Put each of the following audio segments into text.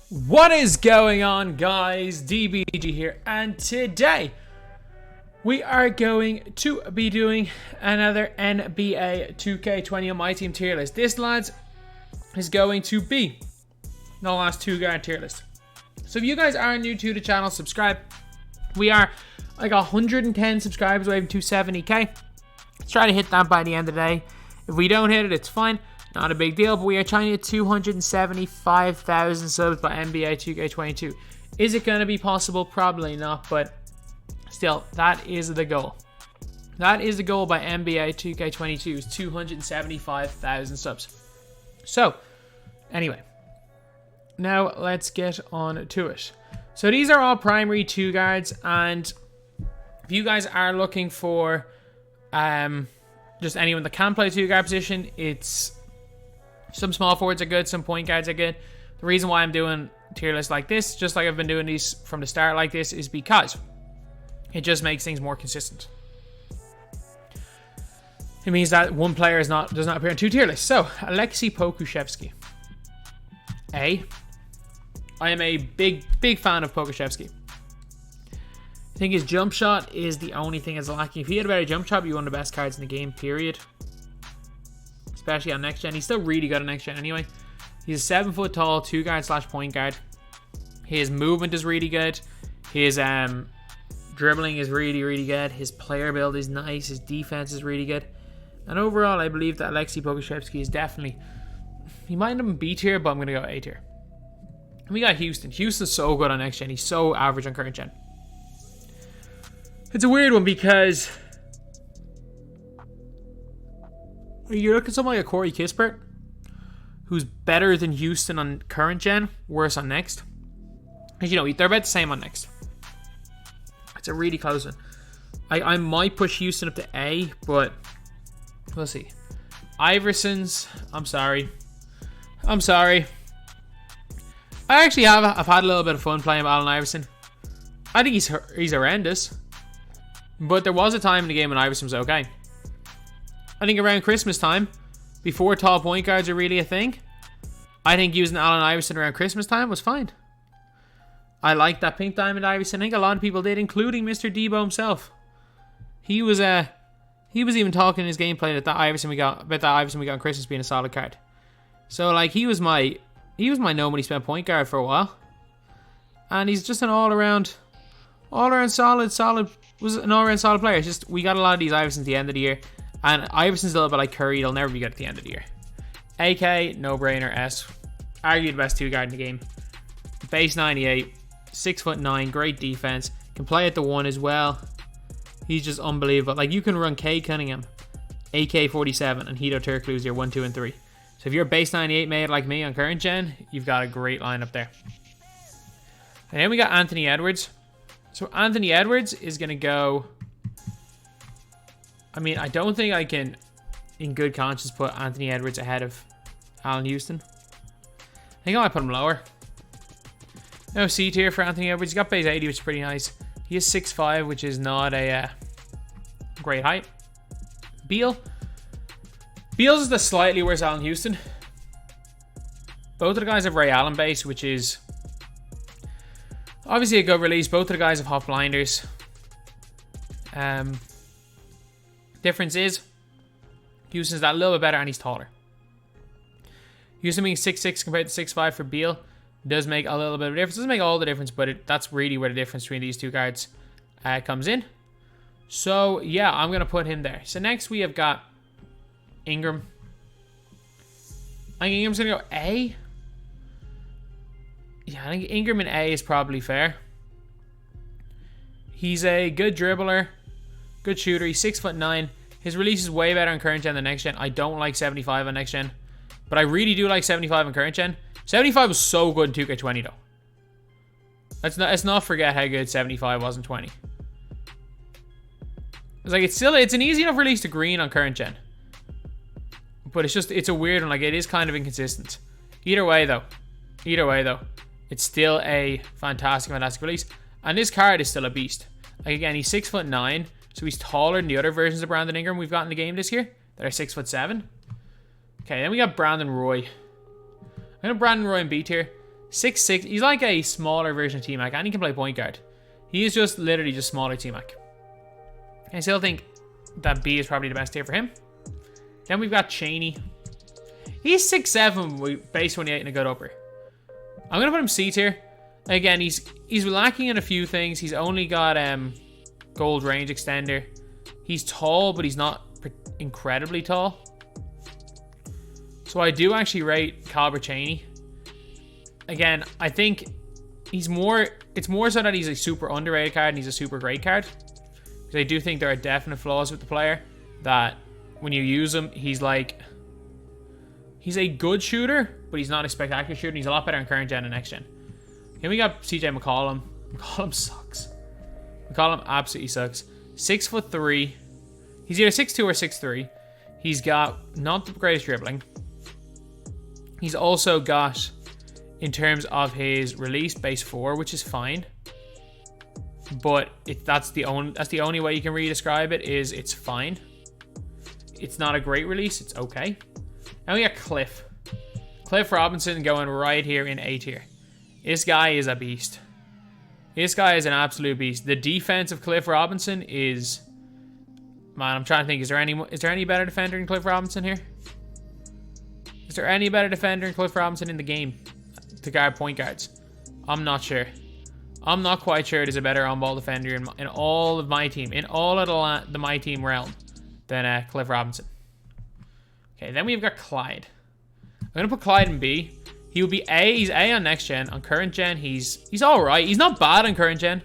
What is going on, guys? DBG here, and today we are going to be doing another NBA 2K21 MyTEAM tier list. This, lads, is going to be the last two-guard tier list. So if you guys are new to the channel, subscribe. We are like 110 subscribers away from 270k. Let's try to hit that by the end of the day. If we don't hit it, it's fine. Not a big deal, but we are trying to hit 275,000 subs by NBA 2K22. Is it going to be possible? Probably not, but still, that is the goal. That is the goal by NBA 2K22, is 275,000 subs. So, anyway, now let's get on to it. So these are all primary two guards, and if you guys are looking for just anyone that can play two guard position, it's some small forwards are good, some point guards are good. The reason why I'm doing tier lists like this, just like I've been doing these from the start like this, is because it just makes things more consistent. It means that one player does not appear in two tier lists. So, Alexi Pokuszewski. I am a big fan of Pokuszewski. I think his jump shot is the only thing that's lacking. If he had a better jump shot, he'd be one of the best cards in the game, period. Especially on next gen. He's still really good on next gen anyway. He's 7 foot tall, two guard / point guard. His movement is really good. His dribbling is really good. His player build is nice. His defense is really good. And overall, I believe that Alexi Pokuszewski is definitely, he might not be B tier, but I'm going to go A tier. And we got Houston. Houston's so good on next gen. He's so average on current gen. It's a weird one because you're looking at someone like a Corey Kispert, who's better than Houston on current gen, worse on next. As you know, they're about the same on next. It's a really close one. I might push Houston up to A, but we'll see. Iverson's, I'm sorry. I actually I've had a little bit of fun playing Allen Iverson. I think he's horrendous. But there was a time in the game when Iverson was okay. I think around Christmas time, before tall point guards are really a thing, I think using Allen Iverson around Christmas time was fine. I like that pink diamond Iverson. I think a lot of people did, including Mr. Debo himself. He was even talking in his gameplay that Iverson we got on Christmas being a solid card. So like he was my no money spent point guard for a while, and he's just an all around solid player. It's just we got a lot of these Iversons at the end of the year. And Iverson's a little bit like Curry. He'll never be good at the end of the year. AK, no-brainer. S. Arguably the best two-guard in the game. Base 98. 6'9". Great defense. Can play at the 1 as well. He's just unbelievable. Like, you can run K Cunningham, AK 47, and Hito Turk lose your 1, 2, and 3. So if you're a base 98 made like me on current gen, you've got a great lineup there. And then we got Anthony Edwards. So Anthony Edwards is going to go... I mean, I don't think I can, in good conscience, put Anthony Edwards ahead of Allen Houston. I think I might put him lower. No C tier for Anthony Edwards. He's got base 80, which is pretty nice. He is 6'5", which is not a great height. Beal. Beal's is the slightly worse Allen Houston. Both of the guys have Ray Allen base, which is obviously a good release. Both of the guys have hot blinders. Difference is Houston's that little bit better and he's taller. Houston being 6'6" compared to 6'5" for Beal does make a little bit of a difference. Doesn't make all the difference, but that's really where the difference between these two guards comes in. So yeah, I'm gonna put him there. So next we have got Ingram. I think Ingram's gonna go A. Yeah, I think Ingram in A is probably fair. He's a good dribbler. Good shooter. He's 6'9". His release is way better on current gen than next gen. I don't like 75 on next gen, but I really do like 75 on current gen. 75 was so good in 2K20 though. Let's not forget how good 75 was in 20. It's like it's an easy enough release to green on current gen, but it's a weird one. Like it is kind of inconsistent. Either way though, it's still a fantastic release, and this card is still a beast. Like again, he's 6'9". So he's taller than the other versions of Brandon Ingram we've got in the game this year that are 6'7". Okay, then we got Brandon Roy. I'm going to Brandon Roy in B tier. 6'6". He's like a smaller version of T-Mac, and he can play point guard. He is just literally just smaller T-Mac. I still think that B is probably the best tier for him. Then we've got Cheney. He's 6'7", with base 28 and a good upper. I'm going to put him C tier. Again, he's lacking in a few things. He's only got gold range extender. He's tall, but he's not incredibly tall. So I do actually rate Caliber Cheney. Again, I think it's more so that he's a super underrated card and he's a super great card. Because I do think there are definite flaws with the player that when you use him, he's a good shooter, but he's not a spectacular shooter. And he's a lot better in current gen and next gen. Then we got CJ McCollum. McCollum sucks. McCollum absolutely sucks. 6'3". He's either 6'2" or 6'3". He's got not the greatest dribbling. He's also got, in terms of his release, base 4, which is fine. But that's the only way you can really describe it, is it's fine. It's not a great release. It's okay. And we got Cliff. Cliff Robinson going right here in A tier. This guy is a beast. This guy is an absolute beast. The defense of Cliff Robinson is... Man, I'm trying to think. Is there any better defender than Cliff Robinson here? Is there any better defender than Cliff Robinson in the game to guard point guards? I'm not sure. I'm not quite sure there's a better on-ball defender in all of my team, in all of the my team realm, than Cliff Robinson. Okay, then we've got Clyde. I'm gonna put Clyde in B. He would be A. He's A on next gen. On current gen, he's all right. He's not bad on current gen.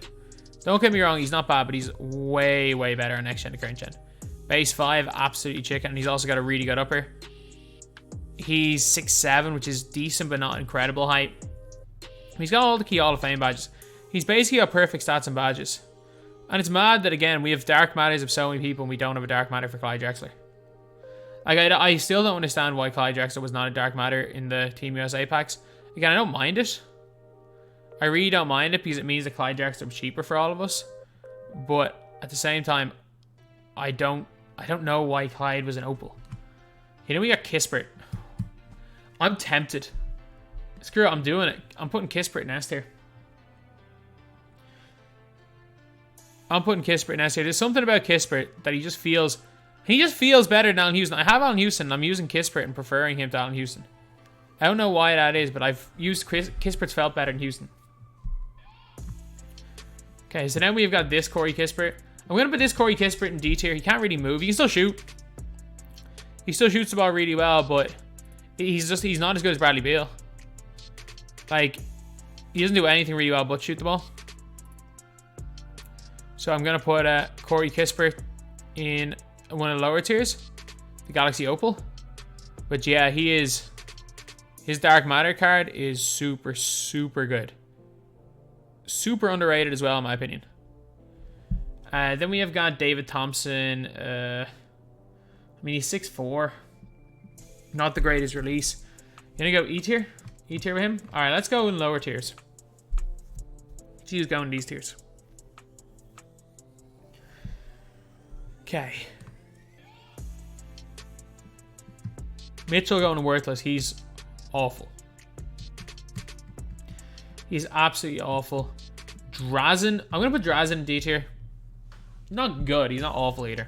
Don't get me wrong, he's not bad, but he's way, way better on next gen to current gen. Base 5, absolutely chicken. And he's also got a really good upper. He's 6'7", which is decent, but not incredible height. He's got all the key Hall of Fame badges. He's basically got perfect stats and badges. And it's mad that, again, we have dark matters of so many people and we don't have a dark matter for Clyde Drexler. Like, I still don't understand why Clyde Drexler was not a dark matter in the Team USA packs. Again, I don't mind it. I really don't mind it because it means that Clyde Drexler was cheaper for all of us. But at the same time, I don't know why Clyde was an opal. You know, we got Kispert. I'm tempted. Screw it, I'm doing it. I'm putting Kispert in S tier. I'm putting Kispert in S tier. There's something about Kispert that he just feels better than Allen Houston. I have Allen Houston, and I'm using Kispert and preferring him to Allen Houston. I don't know why that is, but I've used Kispert's felt better than Houston. Okay, so then we've got this Corey Kispert. I'm going to put this Corey Kispert in D tier. He can't really move. He can still shoot. He still shoots the ball really well, but he's not as good as Bradley Beal. Like, he doesn't do anything really well but shoot the ball. So I'm going to put Corey Kispert in one of the lower tiers, the Galaxy Opal. But yeah, his Dark Matter card is super, super good. Super underrated as well, in my opinion. Then we have got David Thompson. I mean, he's 6'4". Not the greatest release. Gonna go E tier? E tier with him? Alright, let's go in lower tiers. She's going in these tiers. Okay. Mitchell going to worthless. He's awful. He's absolutely awful. Drazen. I'm going to put Drazen in D tier. Not good. He's not awful either.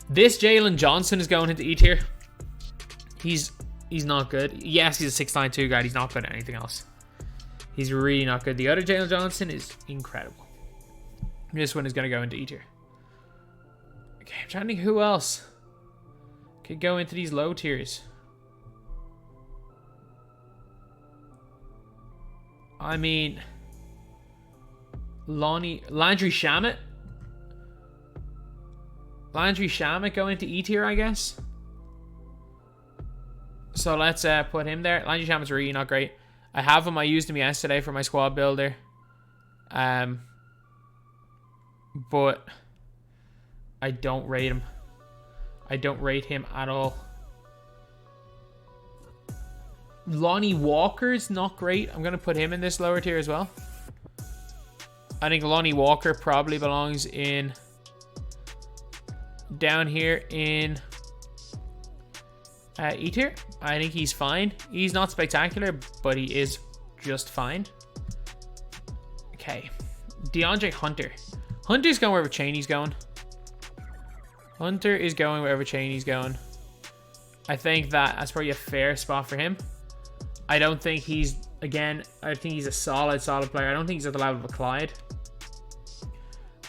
This Jalen Johnson is going into E tier. He's not good. Yes, he's a 6'9" guard. He's not good at anything else. He's really not good. The other Jalen Johnson is incredible. This one is going to go into E tier. Okay, I'm trying to think who else could go into these low tiers. I mean, Landry Shamet. Landry Shamet go into E tier, I guess. So let's put him there. Landry Shamet's really not great. I have him. I used him yesterday for my squad builder. But I don't rate him. I don't rate him at all. Lonnie Walker's not great. I'm going to put him in this lower tier as well. I think Lonnie Walker probably belongs in down here in E tier. I think he's fine. He's not spectacular, but he is just fine. Okay. DeAndre Hunter. Hunter's going wherever Cheney's going. Hunter is going wherever Cheney's going. I think that's probably a fair spot for him. I don't think he's, again, I think he's a solid player. I don't think he's at the level of a Clyde.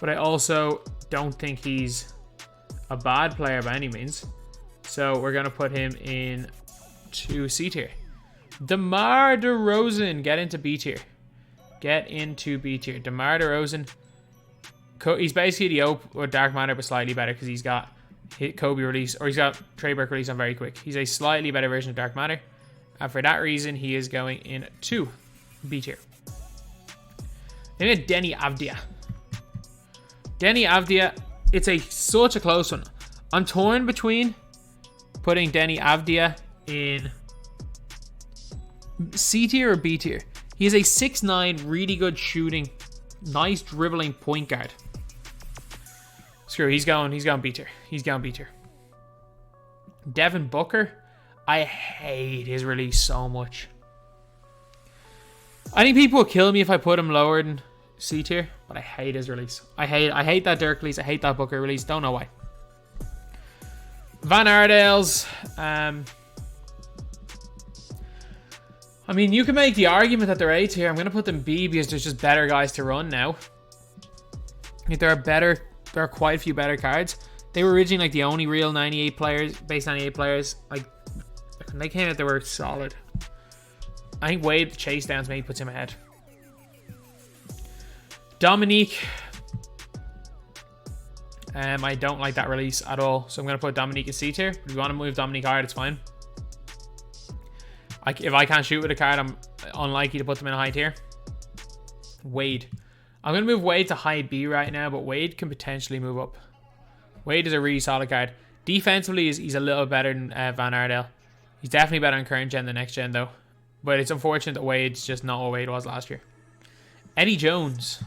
But I also don't think he's a bad player by any means. So we're going to put him in to C tier. DeMar DeRozan, get into B tier. Get into B tier. DeMar DeRozan. He's basically the Dark Matter, but slightly better because he's got Kobe release, or he's got Trey Burke release on very quick. He's a slightly better version of Dark Matter. And for that reason, he is going into B tier. Then we have Denny Avdia. Denny Avdia, it's such a close one. I'm torn between putting Denny Avdia in C tier or B tier. He is a 6'9", really good shooting, nice dribbling point guard. Screw, he's going B tier. He's going B tier. Devon Booker, I hate his release so much. I think people will kill me if I put him lower than C tier, but I hate his release. I hate that Dirk release. I hate that Booker release. Don't know why. Van Aardale's, I mean, you can make the argument that they're A tier. I'm going to put them B because there's just better guys to run now. I think there are quite a few better cards. They were originally like the only real 98 players, base 98 players. Like, when they came out, they were solid. I think Wade, the chase downs, maybe puts him ahead. Dominique. I don't like that release at all. So I'm going to put Dominique in C tier. If you want to move Dominique higher, it's fine. If I can't shoot with a card, I'm unlikely to put them in a high tier. Wade. I'm going to move Wade to high B right now, but Wade can potentially move up. Wade is a really solid card. Defensively, he's a little better than Van Aardale. He's definitely better on current gen than next gen, though. But it's unfortunate that Wade's just not what Wade was last year. Eddie Jones.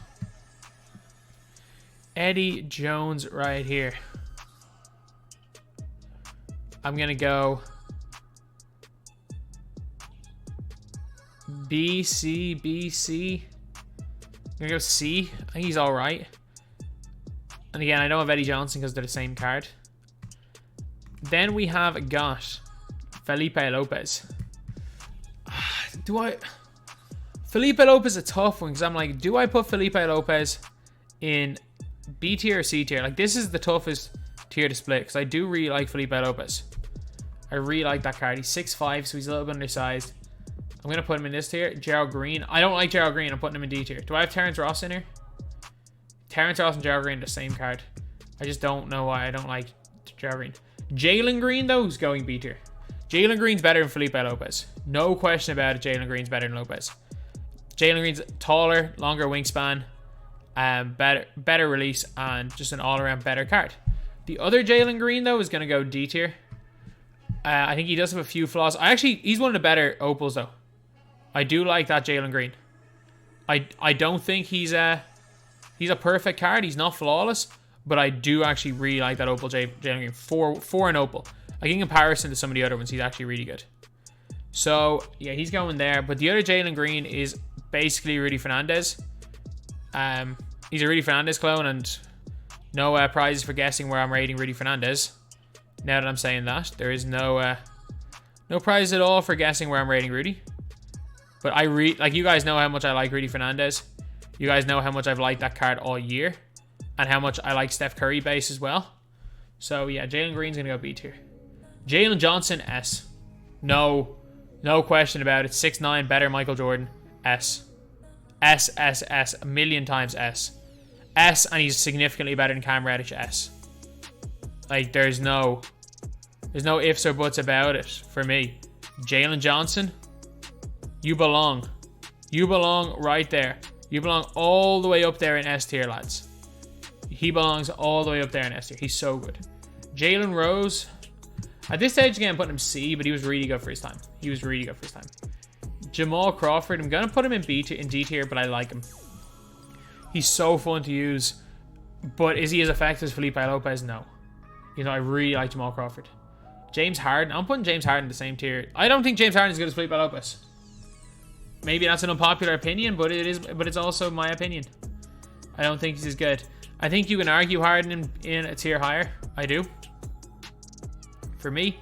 Eddie Jones right here. I'm going to go B, C, B, C. I'm going to go C. I think he's all right. And again, I don't have Eddie Johnson because they're the same card. Then we have got Felipe Lopez. Felipe Lopez is a tough one because I'm like, do I put Felipe Lopez in B tier or C tier? Like, this is the toughest tier to split because I do really like Felipe Lopez. I really like that card. He's 6'5", so he's a little bit undersized. I'm going to put him in this tier. Gerald Green. I don't like Gerald Green. I'm putting him in D tier. Do I have Terrence Ross in here? Terrence Ross and Gerald Green are the same card. I just don't know why I don't like Gerald Green. Jalen Green, though, is going B tier. Jalen Green's better than Felipe Lopez. No question about it. Jalen Green's better than Lopez. Jalen Green's taller, longer wingspan, better release, and just an all-around better card. The other Jalen Green, though, is going to go D tier. I think he does have a few flaws. He's one of the better opals, though. I do like that Jalen Green. I don't think he's a perfect card. He's not flawless, but I do actually really like that opal Jalen Green for an opal. Like, in comparison to some of the other ones, he's actually really good. So yeah, he's going there. But the other Jalen Green is basically Rudy Fernandez. He's a Rudy Fernandez clone, and no prizes for guessing where I'm rating Rudy Fernandez. Now that I'm saying that, there is no prize at all for guessing where I'm rating Rudy. But like, you guys know how much I like Rudy Fernandez. You guys know how much I've liked that card all year, and how much I like Steph Curry base as well. So yeah, Jalen Green's gonna go B tier. Jalen Johnson, S. No question about it. 6'9", better Michael Jordan, S. S, S, S, a million times S. S, and he's significantly better than Cam Reddish, S. Like, there's no ifs or buts about it for me. Jalen Johnson, you belong. You belong right there. You belong all the way up there in S tier, lads. He belongs all the way up there in S tier. He's so good. Jalen Rose. At this stage, again, I'm putting him C, but he was really good for his time. Jamal Crawford. I'm going to put him in D tier, but I like him. He's so fun to use. But is he as effective as Felipe Lopez? No. You know, I really like Jamal Crawford. James Harden. I'm putting James Harden in the same tier. I don't think James Harden is as good as Felipe Lopez. Maybe that's an unpopular opinion, but it's also my opinion. I don't think he's as good. I think you can argue Harden in a tier higher. I do. For me,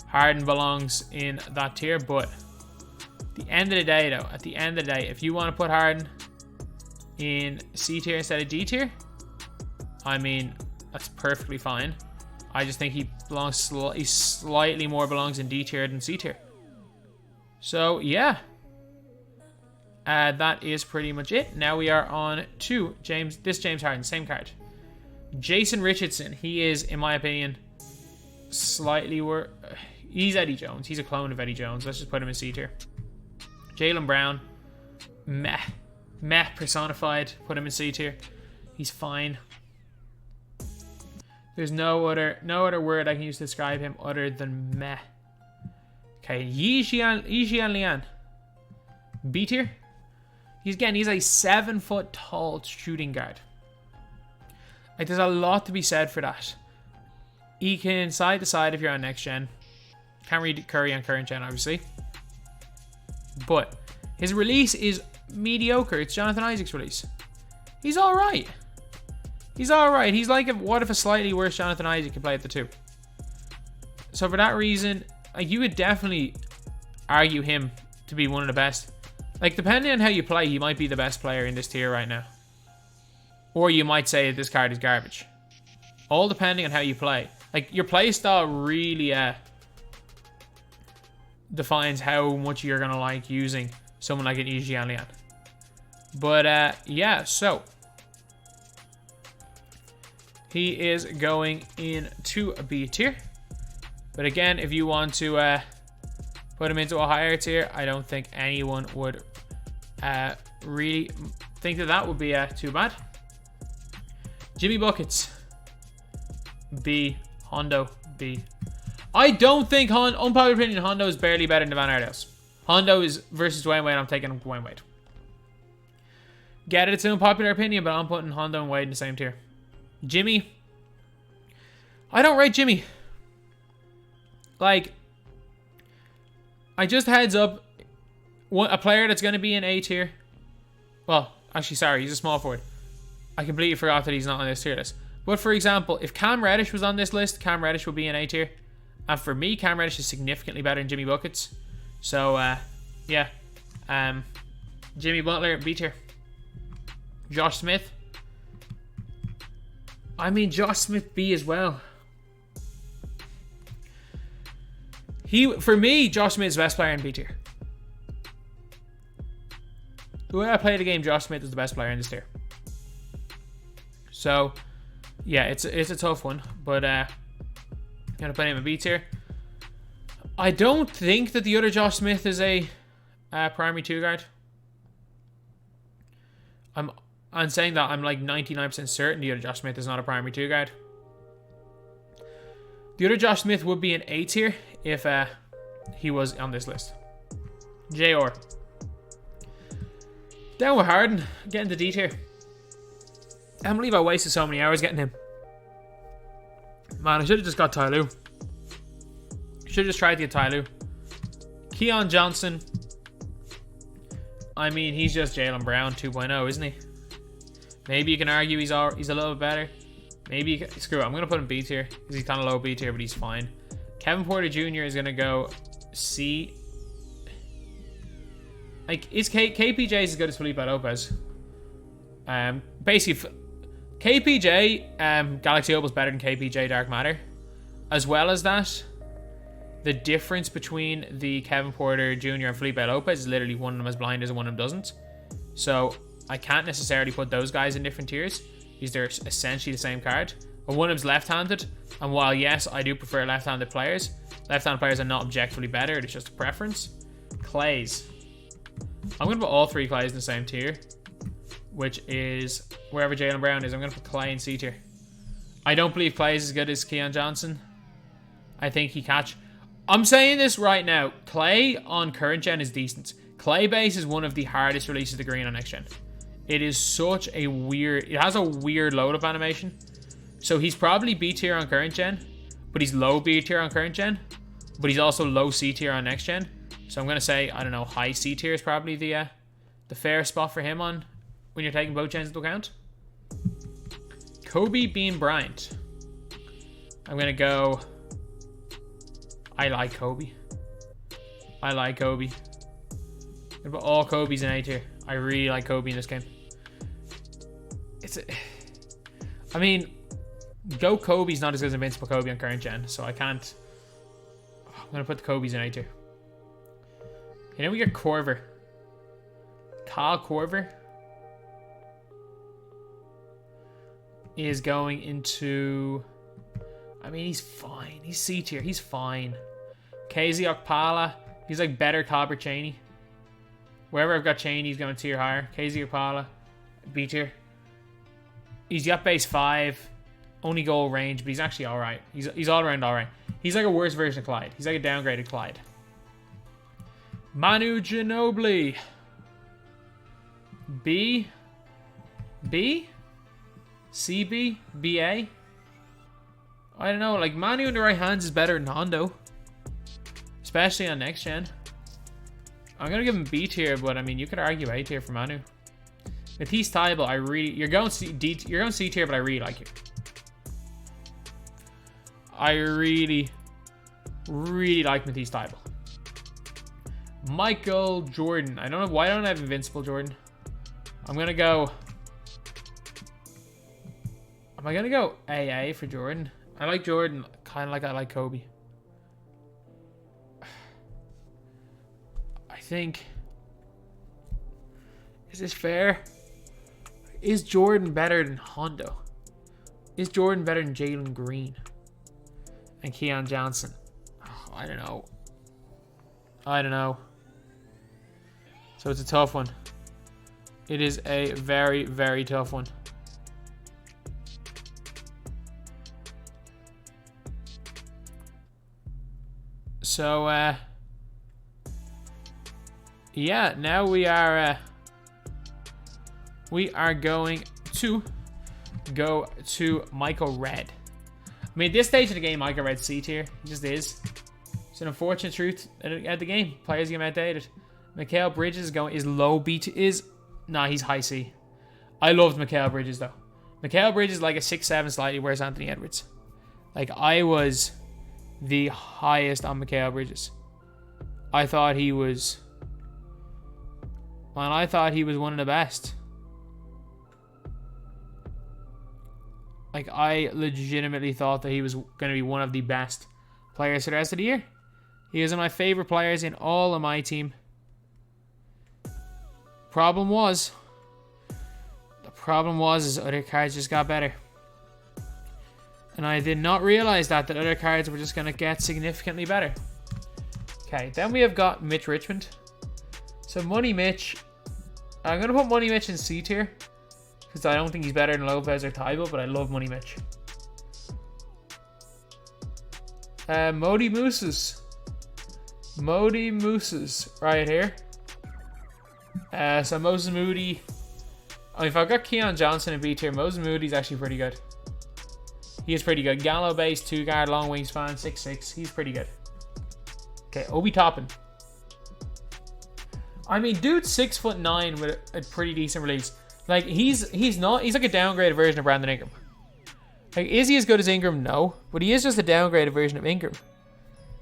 Harden belongs in that tier, but at the end of the day, though, if you want to put Harden in C tier instead of D tier, I mean, that's perfectly fine. I just think he belongs, he slightly more belongs in D tier than C tier. So, yeah. That is pretty much it. Now we are on to James Harden, same card. Jason Richardson. He is, in my opinion, slightly worse. He's Eddie Jones. He's a clone of Eddie Jones. Let's just put him in C tier. Jaylen Brown. Meh personified. Put him in C tier. He's fine. There's no other word I can use to describe him other than meh. Okay, Yi Jianlian. B tier. He's a 7 foot tall shooting guard. Like, there's a lot to be said for that. He can side to side if you're on next gen. Can't read Curry on current gen, obviously. But his release is mediocre. It's Jonathan Isaac's release. He's alright. He's alright. He's like, what if a slightly worse Jonathan Isaac could play at the 2? So for that reason, like, you would definitely argue him to be one of the best. Like, depending on how you play, he might be the best player in this tier right now. Or you might say that this card is garbage. All depending on how you play. Like, your play style really defines how much you're going to like using someone like an Jianlian. But, yeah, so he is going into a B tier. But again, if you want to put him into a higher tier, I don't think anyone would really think that would be too bad. Jimmy Buckets. B. Hondo. B. I don't think unpopular opinion, Hondo is barely better than Van Aertels. Hondo is versus Dwayne Wade. I'm taking Dwayne Wade. Get it, it's an unpopular opinion, but I'm putting Hondo and Wade in the same tier. Jimmy. I don't rate Jimmy. Like, I just heads up, a player that's going to be in A tier. Well, actually, sorry, he's a small forward. I completely forgot that he's not on this tier list. But for example, if Cam Reddish was on this list, Cam Reddish would be in A tier. And for me, Cam Reddish is significantly better than Jimmy Buckets. So, yeah. Jimmy Butler, B tier. Josh Smith. I mean, Josh Smith B as well. For me, Josh Smith is the best player in B tier. The way I play the game, Josh Smith is the best player in this tier. So, yeah, it's a tough one, but I'm gonna put him in B tier. I don't think that the other Josh Smith is a primary 2 guard. I'm saying that I'm like 99% certain the other Josh Smith is not a primary 2 guard. The other Josh Smith would be an A tier if he was on this list. J.R. Down with Harden, getting the D tier. I can't believe I wasted so many hours getting him. Man, I should have just got Ty Lue. Should have just tried to get Ty Lue. Keon Johnson. I mean, he's just Jaylen Brown 2.0, isn't he? Maybe you can argue he's a little bit better. Maybe you can, screw it. I'm going to put him B tier because he's kind of low B tier, but he's fine. Kevin Porter Jr. is going to go C. Like, is KPJ as good as Felipe Lopez? Basically, KPJ Galaxy Opal's better than KPJ Dark Matter. As well as that, the difference between the Kevin Porter Jr. and Felipe Lopez is literally one of them has blinders and one of them doesn't. So I can't necessarily put those guys in different tiers because they're essentially the same card. But one of them's left-handed, and while yes, I do prefer left-handed players, left-handed players are not objectively better, it's just a preference. Clays. I'm going to put all 3 Clays in the same tier, which is wherever Jaylen Brown is. I'm going to put Clay in C tier. I don't believe Clay is as good as Keon Johnson. I think he catch. I'm saying this right now. Clay on current gen is decent. Clay base is one of the hardest releases to green on next gen. It is such a weird... It has a weird load up animation. So he's probably B tier on current gen, but he's low B tier on current gen. but he's also low C tier on next gen. So I'm gonna say, I don't know, high C tier is probably the fair spot for him on when you're taking both gens into account. Kobe Bean Bryant. I'm gonna go. I like Kobe. I like Kobe. I'm gonna put all Kobe's in A tier. I really like Kobe in this game. I mean, Go Kobe's not as good as Invincible Kobe on current gen, so I can't. I'm gonna put the Kobe's in A tier. And then we get Korver. Kyle Korver is going into. I mean, he's fine. He's C tier. He's fine. KZ Okpala. He's like better Colbert Cheney. Wherever I've got Cheney, he's going tier higher. KZ Okpala, B tier. He's yacht base 5. Only goal range, but he's actually alright. He's all around alright. He's like a worse version of Clyde. He's like a downgraded Clyde. Manu Ginobili. B? B? CB? BA? I don't know. Like, Manu in the right hands is better than Hondo. Especially on next gen. I'm going to give him B tier, but I mean, you could argue A tier for Manu. Matisse Thybulle, I really... You're going C tier, but I really like you. I really, really like Matisse Thybulle. Michael Jordan. I don't know why I don't have Invincible Jordan. I'm going to go... Am I going to go AA for Jordan? I like Jordan kind of like I like Kobe. I think... Is this fair? Is Jordan better than Hondo? Is Jordan better than Jalen Green? And Keon Johnson? Oh, I don't know. I don't know. So it's a tough one. It is a very, very tough one. So, yeah, now we are going to go to Michael Redd. I mean, at this stage of the game, Michael Redd's C tier. He just is. It's an unfortunate truth at the game. Players get outdated. Mikal Bridges is low B tier. Nah, he's high C. I loved Mikal Bridges though. Mikal Bridges is like a 6'7", slightly worse Anthony Edwards. Like, I was the highest on Mikal Bridges. I thought he was... Man, I thought he was one of the best. Like, I legitimately thought that he was going to be one of the best players for the rest of the year. He was one of my favorite players in all of my team. The problem was his other cards just got better. And I did not realize that other cards were just going to get significantly better. Okay, then we have got Mitch Richmond. So Money Mitch. I'm going to put Money Mitch in C tier. Because I don't think he's better than Lopez or Thybulle, but I love Money Mitch. Modi Mooses. Right here. So Moses Moody. I mean, if I've got Keon Johnson in B tier, Moses Moody's actually pretty good. He is pretty good. Gallo base, 2-guard, long wingspan, 6'6". He's pretty good. Okay, Obi Toppin. I mean, dude's 6'9" with a pretty decent release. Like, he's like a downgraded version of Brandon Ingram. Like, is he as good as Ingram? No. But he is just a downgraded version of Ingram.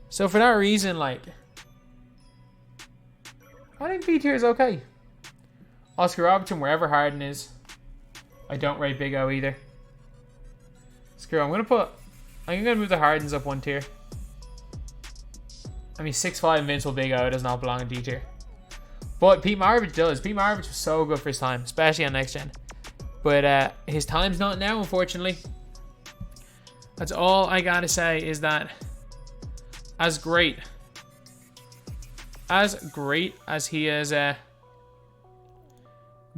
So for that reason, like, I think B tier is okay. Oscar Robertson, wherever Harden is. I don't rate Big O either. Screw it, I'm gonna move the Hardens up one tier. I mean, 6'5" Invincible Big O does not belong in D tier. But Pete Maravich does. Pete Maravich was so good for his time, especially on next gen. But his time's not now, unfortunately. That's all I gotta say is that as great as he has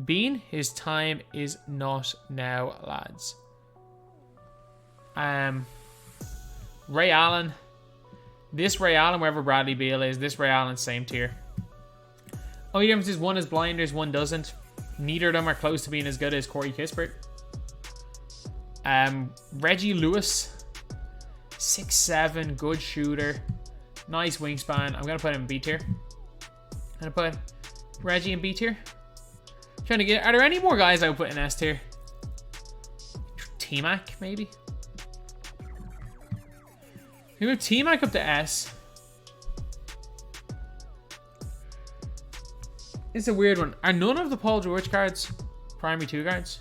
been, his time is not now, lads. Ray Allen. This Ray Allen, wherever Bradley Beal is, this Ray Allen, same tier. Only difference is one is blinders, one doesn't. Neither of them are close to being as good as Corey Kispert. Reggie Lewis. 6'7", good shooter. Nice wingspan. I'm going to put him in B tier. I'm going to put Reggie in B tier. Trying to get... Are there any more guys I would put in S tier? T-Mac, maybe? We move T-Mac up to S. It's a weird one. Are none of the Paul George cards primary 2 guards?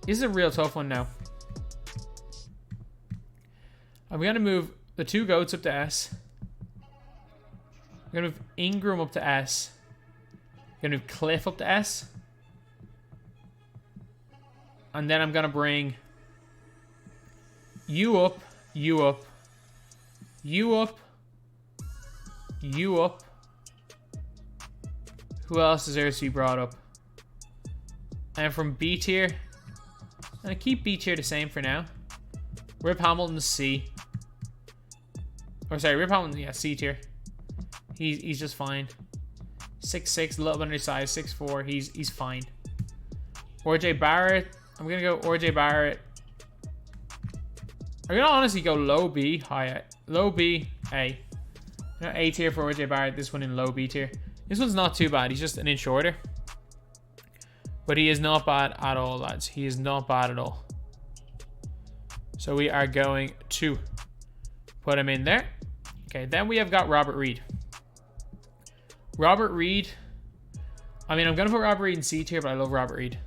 This is a real tough one now. I'm going to move the 2 GOATs up to S. I'm going to move Ingram up to S. I'm going to move Cliff up to S. And then I'm going to bring you up, you up, you up, you up. Who else deserves to be brought up? And from B tier, I'm going to keep B tier the same for now. Rip Hamilton C. Or sorry, Rip Hamilton, yeah, C tier. He's just fine. 6'6", a little bit undersized, 6'4", he's fine. RJ Barrett, I'm gonna go RJ Barrett. I'm gonna honestly go low B, high A. Low B, A. A tier for RJ Barrett, this one in low B tier. This one's not too bad, he's just an inch shorter. But he is not bad at all, lads. He is not bad at all. So we are going to put him in there. Okay, then we have got Robert Reed. Robert Reed. I mean, I'm going to put Robert Reed in C tier, but I love Robert Reed.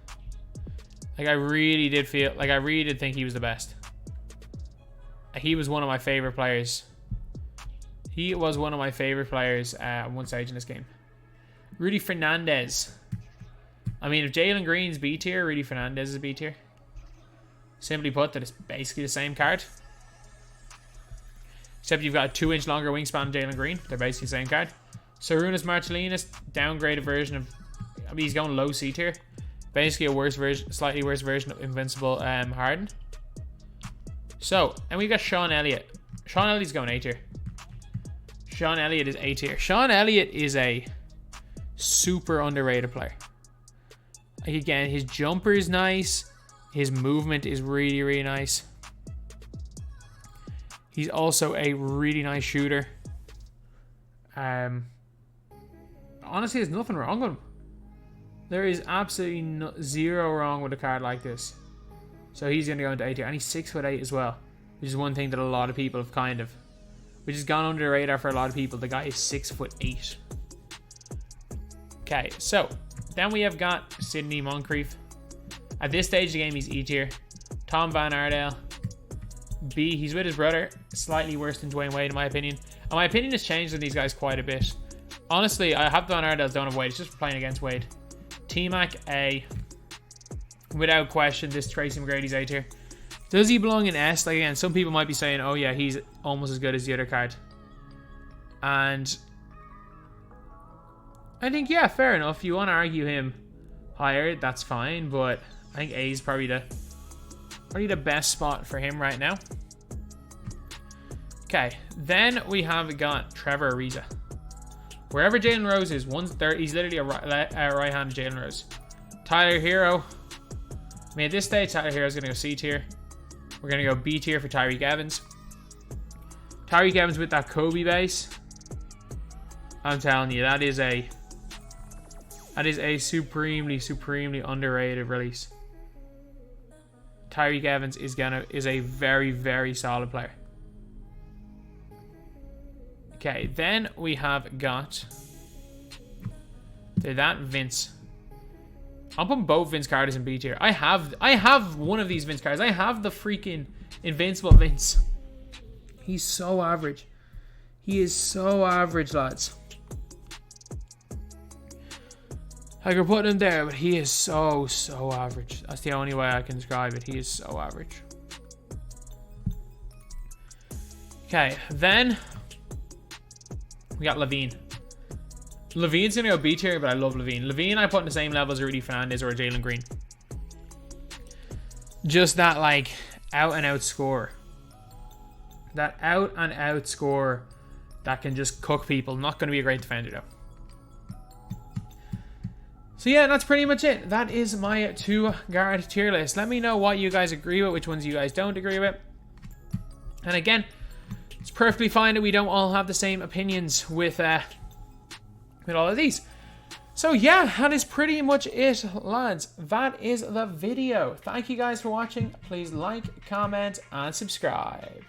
Like, I really did feel... Like, I really did think he was the best. He was one of my favorite players. He was one of my favorite players at one stage in this game. Rudy Fernandez. I mean, if Jalen Green's B tier, Rudy Fernandez is B tier. Simply put, that it's basically the same card. Except you've got a 2-inch longer wingspan of Jalen Green. They're basically the same card. Sarunas Marcellinus, downgraded version of... I mean, he's going low C tier. Basically a worse version, slightly worse version of Invincible Harden. So, and we've got Sean Elliott. Sean Elliott's going A tier. Sean Elliott is A tier. Sean Elliott is a super underrated player. Like, again, his jumper is nice. His movement is really, really nice. He's also a really nice shooter. Honestly, there's nothing wrong with him. There is absolutely zero wrong with a card like this. So he's going to go into A tier. And he's 6'8" as well. Which is one thing that a lot of people have kind of... Which has gone under the radar for a lot of people. The guy is 6'8". Okay, so... Then we have got Sidney Moncrief. At this stage of the game, he's E tier. Tom Van Ardale. B, he's with his brother. Slightly worse than Dwayne Wade, in my opinion. And my opinion has changed on these guys quite a bit. Honestly, I have Van Ardale, don't have Wade. It's just playing against Wade. T-Mac, A. Without question, this Tracy McGrady's A tier. Does he belong in S? Like, again, some people might be saying, oh yeah, he's almost as good as the other card. And... I think, yeah, fair enough. You want to argue him higher, that's fine. But I think A is probably the best spot for him right now. Okay, then we have got Trevor Ariza. Wherever Jalen Rose is, he's literally a right-handed Jalen Rose. Tyler Hero. I mean, at this stage, Tyler Hero's going to go C tier. We're going to go B tier for Tyreek Evans. Tyreek Evans with that Kobe base. I'm telling you, that is a supremely, supremely underrated release. Tyreek Evans is a very, very solid player. Okay, then we have got that Vince. I'm putting both Vince Carters in B tier. I have one of these Vince Carters. I have the freaking Invincible Vince. He's so average. He is so average, lads. I could put him there, but he is so average. That's the only way I can describe it. He is so average. Okay, then we got Levine. Levine's going to go B tier, but I love Levine. Levine I put in the same level as Rudy Fernandez or Jalen Green. Just that, like, out-and-out scorer. That out-and-out scorer that can just cook people. Not going to be a great defender, though. So yeah, that's pretty much it. That is my 2-guard tier list. Let me know what you guys agree with, which ones you guys don't agree with. And again, it's perfectly fine that we don't all have the same opinions with all of these. So yeah, that is pretty much it, lads. That is the video. Thank you guys for watching. Please like, comment, and subscribe.